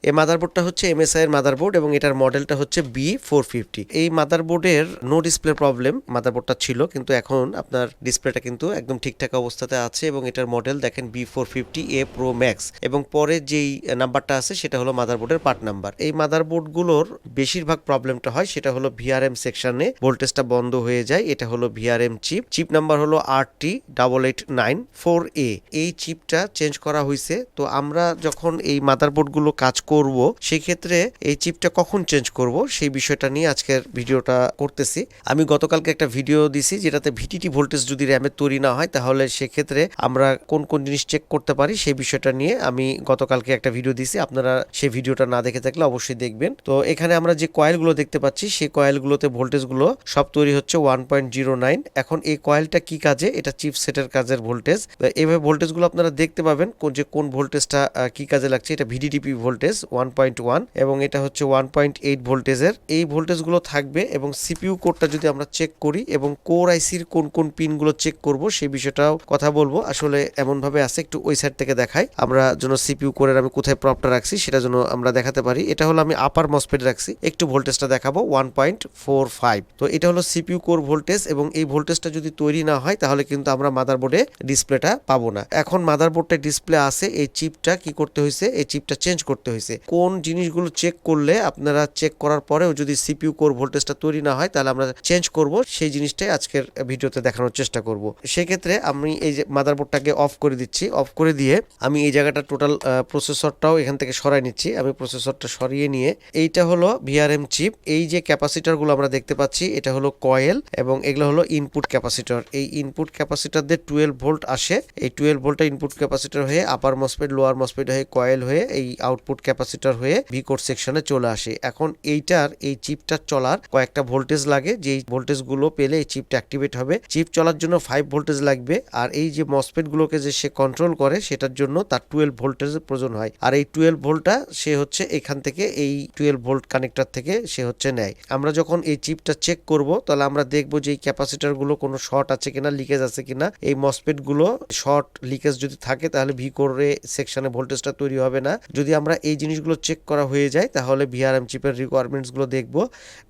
এই মাদারবোর্ডটা হচ্ছে এমএসআই এর মাদারবোর্ড এবং এটার মডেলটা হচ্ছে B450। এই মাদারবোর্ডের নো ডিসপ্লে প্রবলেম মাদারবোর্ডটা ছিল, কিন্তু এখন আপনার ডিসপ্লেটা কিন্তু একদম ঠিকঠাক অবস্থাতে আছে এবং এটার মডেল দেখেন B450A Pro Max এবং পরে যেই নাম্বারটা আছে সেটা হলো মাদারবোর্ডের পার্ট নাম্বার। এই মাদারবোর্ডগুলোর বেশিরভাগ প্রবলেমটা হয় সেটা হলো ভিআরএম সেকশনে ভোল্টেজটা বন্ধ হয়ে যায়। এটা হলো ভিআরএম চিপ নাম্বার হলো RT8894A। এই চিপটা চেঞ্জ করা হয়েছে। তো আমরা যখন এই মাদারবোর্ডগুলো কাজ করব সেই ক্ষেত্রে এই চিপটা কখন চেঞ্জ করব সেই বিষয়টা নিয়ে আজকের ভিডিওটা করতেছি। আমি গতকালকে একটা ভিডিও দিছি যেটাতে ভিটিটি ভোল্টেজ যদি র্যামের তৈরি না হয় তাহলে সেক্ষেত্রে আমরা কোন কোন জিনিস চেক করতে পারি সেই বিষয়টা নিয়ে আমি গতকালকে একটা ভিডিও দিছি। আপনারা সেই ভিডিওটা না দেখে থাকলে অবশ্যই দেখবেন। তো এখানে আমরা যে কয়েলগুলো দেখতে পাচ্ছি সেই কয়েলগুলোতে ভোল্টেজগুলো সব তৈরি হচ্ছে 1.09। এখন এই কয়েলটা কি কাজে, এটা চিপ সেটের কাজের ভোল্টেজ। এইভাবে ভোল্টেজগুলো আপনারা দেখতে পাবেন যে কোন ভোল্টেজটা কি কাজে লাগছে। এটা ভিডিডিপি ভোল্টেজ 1.1 এবং এটা হচ্ছে 1.8 ভোল্টেজের। এই ভোল্টেজগুলো থাকবে এবং সিপিইউ কোডটা যদি আমরা চেক করি এবং কোর আইসির কোন কোন পিনগুলো চেক করব সেই বিষয়টাও কথা বলবো। আসলে এমন ভাবে আছে, একটু ওই সাইড থেকে দেখাই আমরা যেন সিপিইউ কোরের আমি কোথায় প্রপটা রাখছি সেটা যেন আমরা দেখাতে পারি। এটা হলো আমি আপার মসফেট রাখছি, একটু ভোল্টেজটা দেখাবো 1.45। তো এটা হলো সিপিইউ কোর ভোল্টেজ এবং এই ভোল্টেজটা যদি তৈরি না হয় তাহলে কিন্তু আমরা মাদারবোর্ডে ডিসপ্লেটা পাবো না। এখন মাদারবোর্ডে ডিসপ্লে আছে, এই চিপটা কি করতে হয়েছে, এই চিপটা চেঞ্জ করতে হয়েছে। কোন জিনিসগুলো চেক করলে আপনারা চেক করার পরেও যদি সিপিইউ কোর ভোল্টেজটা তৈরি না হয় তাহলে আমরা চেঞ্জ করব সেই জিনিসটাই আজকের ভিডিওতে দেখানোর চেষ্টা করব। সেক্ষেত্রে আমি এই যে মাদারবোর্ডটাকে অফ করে দিচ্ছি। অফ করে দিয়ে আমি এই জায়গাটা টোটাল প্রসেসরটাও এখান থেকে সরাই নিচ্ছি। আমি প্রসেসরটা সরিয়ে নিয়ে এইটা হলো ভিআরএম চিপ। এই যে ক্যাপাসিটরগুলো আমরা দেখতে পাচ্ছি এটা হলো কয়েল এবং এগুলো হলো ইনপুট ক্যাপাসিটর। এই ইনপুট ক্যাপাসিটরদের 12 ভোল্ট আসে। এই 12 ভোল্টটা ইনপুট ক্যাপাসিটর হয়ে আপার মসফেট লোয়ার মসফেট হয়ে কয়েল হয়ে এই আউটপুট ক্যাপাসিটর হয়ে ভিকোর সেকশনে চলে আসে। এখন এইটার এই চিপটা চলার কয়েকটা ভোল্টেজ লাগে, যেই ভোল্টেজগুলো পেলে এই চিপটা অ্যাক্টিভেট হবে। চিপ চলার জন্য 5 ভোল্টেজ লাগবে আর এই যে মসফেট গুলোকে যে সে কন্ট্রোল করে সেটার জন্য তার 12 ভোল্টেজের প্রয়োজন হয়। আর এই 12 ভোল্টটা সে হচ্ছে এখান থেকে এই 12 ভোল্ট কানেক্টর থেকে সে হচ্ছে নেয়। আমরা যখন এই চিপটা চেক করব তাহলে আমরা দেখবো যে এই ক্যাপাসিটর গুলো কোনো শর্ট আছে কিনা, লিকেজ আছে কিনা। এই মসফেট গুলো শর্ট লিকেজ যদি থাকে তাহলে ভিকোরে সেকশনে ভোল্টেজটা তৈরি হবে না। যদি আমরা এই জিনিসগুলো চেক করা হয়ে যায় তাহলে ভিআরএম চিপের রিকোয়ারমেন্টস গুলো দেখবো।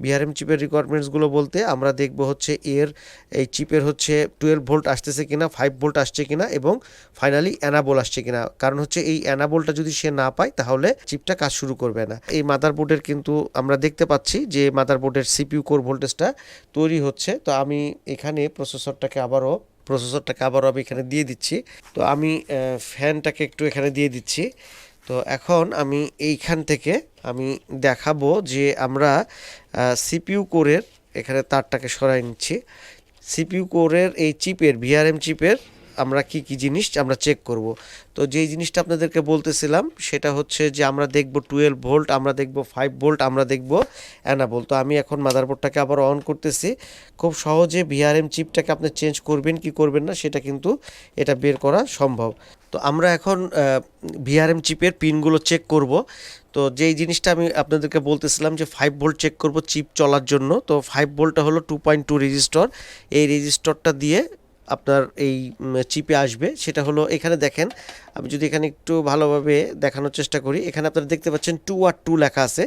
ভিআরএম চিপের রিকোয়ারমেন্টস গুলো বলতে আমরা দেখবো হচ্ছে এর এই চিপের হচ্ছে 12 ভোল্ট আসতেছে কিনা, 5 ভোল্ট আসছে কিনা এবং ফাইনালি অ্যানাবল আসছে কিনা। কারণ হচ্ছে এই অ্যানাবলটা যদি সে না পায় তাহলে চিপটা কাজ শুরু করবে না। এই মাদারবোর্ডের কিন্তু আমরা দেখতে পাচ্ছি যে মাদারবোর্ডের সিপিইউ কোর ভোল্টেজটা তৈরি হচ্ছে। তো আমি এখানে প্রসেসরটাকে আবারও আমি এখানে দিয়ে দিচ্ছি। তো আমি ফ্যানটাকে একটু এখানে দিয়ে দিচ্ছি। তো এখন আমি এইখান থেকে আমি দেখাবো যে আমরা সিপিইউ কোরের এখানে তারটাকে সরাই নিচ্ছি। সিপিইউ কোরের এই চিপের ভিআরএম চিপের আমরা কি কি জিনিস আমরা চেক করব। তো যেই জিনিসটা আপনাদেরকে বলতেছিলাম সেটা হচ্ছে যে আমরা দেখব 12 ভোল্ট, আমরা দেখব 5 ভোল্ট, আমরা দেখব অ্যানাবল। তো আমি এখন মাদারবোর্ডটাকে আবার অন করতেছি। খুব সহজে ভিআরএম চিপটাকে আপনি চেঞ্জ করবেন কি করবেন না সেটা কিন্তু এটা বের করা সম্ভব। তো আমরা এখন ভিআরএম চিপের পিনগুলো চেক করব। তো যেই জিনিসটা আমি আপনাদেরকে বলতেছিলাম যে 5 ভোল্ট চেক করব চিপ চলার জন্য। তো 5 ভোল্টটা হলো 2.2 রেজিস্টর। এই রেজিস্টরটা দিয়ে আপনার এই চিপে আসবে। সেটা হলো এখানে দেখেন, আমি যদি এখানে একটু ভালোভাবে দেখানোর চেষ্টা করি, এখানে আপনারা দেখতে পাচ্ছেন 2R2 লেখা আছে।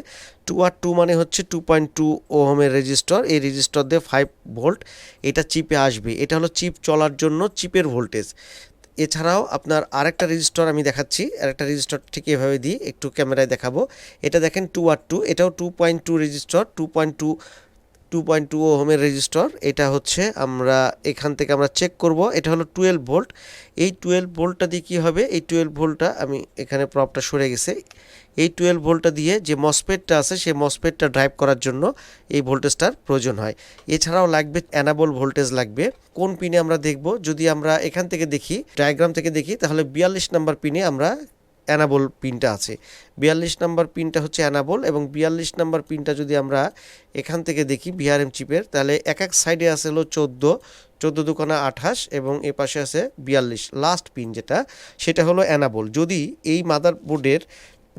2R2 মানে হচ্ছে 2.2 ওহমের রেজিস্টর। এই রেজিস্টর দিয়ে 5 ভোল্ট এটা চিপে আসবে। এটা হলো চিপ চলার জন্য চিপের ভোল্টেজ। এছাড়াও আপনার আরেকটা রেজিস্টর আমি দেখাচ্ছি, আরেকটা রেজিস্টর ঠিক এভাবে দিই, একটু ক্যামেরায় দেখাবো। এটা দেখেন 2R2, এটাও 2.2 রেজিস্টর, 2.2 ওহমের রেজিস্টর। এটা হচ্ছে আমরা এখান থেকে আমরা চেক করব। এটা হলো 12 ভোল্ট। এই 12 ভোল্টটা দিয়ে কী হবে, এই 12 ভোল্টটা আমি এখানে প্রপটা সরে গেছে। এই 12 ভোল্টটা দিয়ে যে মসফেটটা আছে সেই মসফেটটা ড্রাইভ করার জন্য এই ভোল্টেজটার প্রয়োজন হয়। এছাড়াও লাগবে অ্যানাবল ভোল্টেজ লাগবে। কোন পিনে আমরা দেখব, যদি আমরা এখান থেকে দেখি, ডায়াগ্রাম থেকে দেখি, তাহলে 42 নাম্বার পিনে আমরা অ্যানাবল পিনটা আছে। 42 নাম্বার পিনটা হচ্ছে অ্যানাবল এবং 42 নাম্বার পিনটা যদি আমরা এখান থেকে দেখি ভিআরএম চিপের, তাহলে এক সাইডে আছে হলো 14 দুকোনা 28 এবং এ পাশে আছে 42। লাস্ট পিন যেটা সেটা হলো অ্যানাবল। যদি এই মাদারবোর্ডের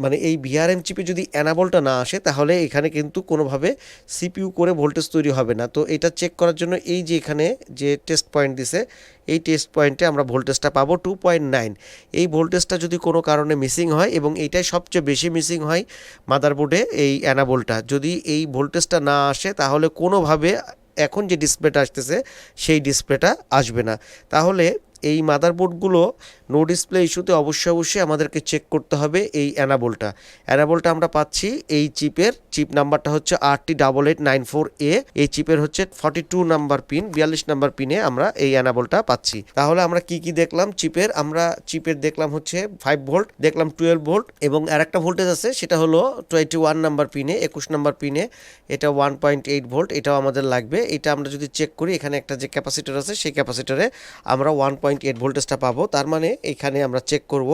মানে এই ভিআরএম চিপে যদি অ্যানাবলটা না আসে তাহলে এখানে কিন্তু কোনোভাবে সিপিইউ করে ভোল্টেজ তৈরি হবে না। তো এটা চেক করার জন্য এই যে এখানে যে টেস্ট পয়েন্ট দিছে, এই টেস্ট পয়েন্টে আমরা ভোল্টেজটা পাবো 2.9। এই ভোল্টেজটা যদি কোনো কারণে মিসিং হয়, এবং এইটাই সবচেয়ে বেশি মিসিং হয় মাদারবোর্ডে, এই অ্যানাবলটা যদি এই ভোল্টেজটা না আসে তাহলে কোনোভাবে এখন যে ডিসপ্লেটা আসতেছে সেই ডিসপ্লেটা আসবে না। তাহলে এই মাদারবোর্ডগুলো নো ডিসপ্লে ইস্যুতে অবশ্যই আমাদেরকে চেক করতে হবে এই অ্যানাবলটা আমরা পাচ্ছি এই চিপ নাম্বারটা হচ্ছে RT8894A। এই চিপের হচ্ছে 42 নাম্বার পিন, 42 নাম্বার পিনে আমরা এই অ্যানাবলটা পাচ্ছি। তাহলে আমরা কি দেখলাম চিপের দেখলাম হচ্ছে 5 ভোল্ট, দেখলাম 12 ভোল্ট, এবং আরেকটা ভোল্টেজ আছে সেটা হলো 21 নাম্বার পিনে, 21 নাম্বার পিনে, এটা 1.8 ভোল্ট, এটাও আমাদের লাগবে। এটা আমরা যদি চেক করি এখানে একটা যে ক্যাপাসিটর আছে সেই ক্যাপাসিটরে আমরা 1.8 ভোল্টেজটা পাবো। তার মানে এখানে আমরা চেক করব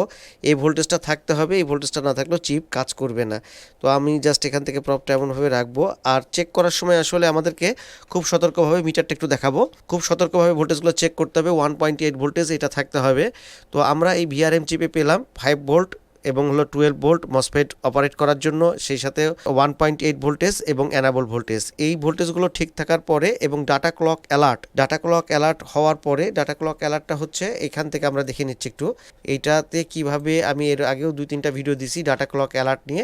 এই ভোল্টেজটা থাকতে হবে, এই ভোল্টেজটা না থাকলেও চিপ কাজ করবে না। তো আমি জাস্ট এখান থেকে প্রপটা এমনভাবে রাখবো। আর চেক করার সময় আসলে আমাদেরকে খুব সতর্কভাবে, মিটারটা একটু দেখাবো, খুব সতর্কভাবে ভোল্টেজগুলো চেক করতে হবে। 1.8 ভোল্টেজ এটা থাকতে হবে। তো আমরা এই ভিআরএম চিপে পেলাম 5 ভোল্ট এবং হলো 12 ভোল্ট মসফেট অপারেট করার জন্য, সেই সাথে 1.8 ভোল্টেজ এবং অ্যানাবল ভোল্টেজ। এই ভোল্টেজগুলো ঠিক থাকার পরে এবং ডাটা ক্লক অ্যালার্ট হওয়ার পরে, ডাটা ক্লক অ্যালার্টটা হচ্ছে এখান থেকে আমরা দেখে নিচ্ছি একটু এইটাতে কিভাবে, আমি এর আগেও 2-3টা ভিডিও দিছি ডাটা ক্লক অ্যালার্ট নিয়ে।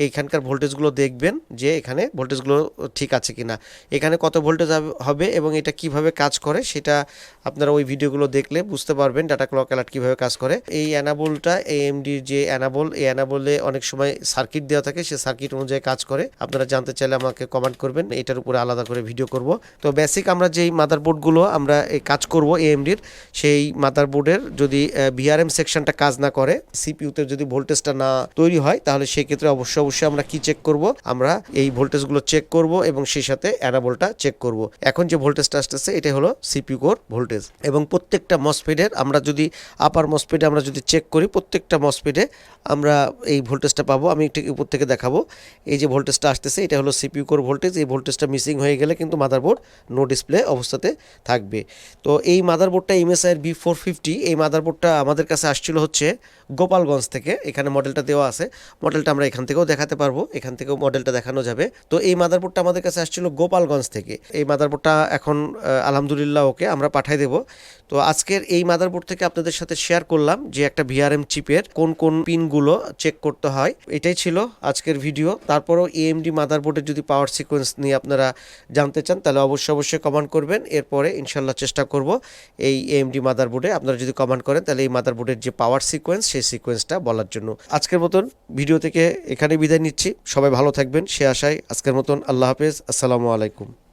এইখানকার ভোল্টেজগুলো দেখবেন যে এখানে ভোল্টেজগুলো ঠিক আছে কিনা, এখানে কত ভোল্টেজ হবে এবং এটা কিভাবে কাজ করে সেটা আপনারা ওই ভিডিওগুলো দেখলে বুঝতে পারবেন ডাটা ক্লক অ্যালার্ট কিভাবে কাজ করে। এই অ্যানাবলটা এএমডির যে এই অ্যানাবলে অনেক সময় সার্কিট দেওয়া থাকে, সে সার্কিট অনুযায়ী কাজ করে। আপনারা জানতে চাইলে আমাকে কমেন্ট করবেন, এটার উপরে আলাদা করে ভিডিও করব। তো বেসিক আমরা যেই মাদারবোর্ডগুলো আমরা কাজ করব এএমডির, সেই মাদারবোর্ডের যদি ভিআরএম সেকশনটা কাজ না করে, সিপিইউতে যদি ভোল্টেজটা না তৈরি হয়, তাহলে সেই ক্ষেত্রে অবশ্যই আমরা কি চেক করব, আমরা এই ভোল্টেজগুলো চেক করব এবং সেই সাথে অ্যানাবলটা চেক করব। এখন যে ভোল্টেজটা আসতেছে এটা হলো সিপিইউ কোর ভোল্টেজ। এবং প্রত্যেকটা মসফেটের আমরা যদি আপার মসফেটে আমরা যদি চেক করি, প্রত্যেকটা মসফেটে আমরা এই ভোল্টেজটা পাবো। আমি ঠিক উপর থেকে দেখাবো, এই যে ভোল্টেজটা আসতেছে এটা হলো সিপিইউ কোর ভোল্টেজ। এই ভোল্টেজটা মিসিং হয়ে গেলে কিন্তু মাদারবোর্ড নো ডিসপ্লে অবস্থাতে থাকবে। তো এই মাদারবোর্ডটা MSI এর B450, এই মাদারবোর্ডটা আমাদের কাছে আসছিল হচ্ছে গোপালগঞ্জ থেকে। এখানে মডেলটা দেওয়া আছে, মডেলটা আমরা এখান থেকেও দেখাতে পারবো, এখান থেকেও মডেলটা দেখানো যাবে। তো এই মাদারবোর্ডটা আমাদের কাছে আসছিল গোপালগঞ্জ থেকে। এই মাদারবোর্ডটা এখন আলহামদুলিল্লাহ ওকে আমরা পাঠিয়ে দেব। তো আজকের এই মাদারবোর্ড থেকে আপনাদের সাথে শেয়ার করলাম যে একটা ভিআরএম চিপের কোন পিনগুলো চেক করতে হয়। এটাই ছিল আজকের ভিডিও। তারপরেও এএমডি মাদারবোর্ডের যদি পাওয়ার সিকোয়েন্স নিয়ে আপনারা জানতে চান তাহলে অবশ্যই কমেন্ট করবেন। এরপরে ইনশাল্লাহ চেষ্টা করব এই এএমডি মাদারবোর্ডে, আপনারা যদি কমেন্ট করেন তাহলে এই মাদারবোর্ডের যে পাওয়ার সিকোয়েন্স সেই সিকোয়েন্সটা বলার জন্য। আজকের মতন ভিডিও থেকে এখানে বিদায় নিচ্ছি। সবাই ভালো থাকবেন সে আশায় আজকের মতন আল্লাহ হাফেজ, আসসালামু আলাইকুম।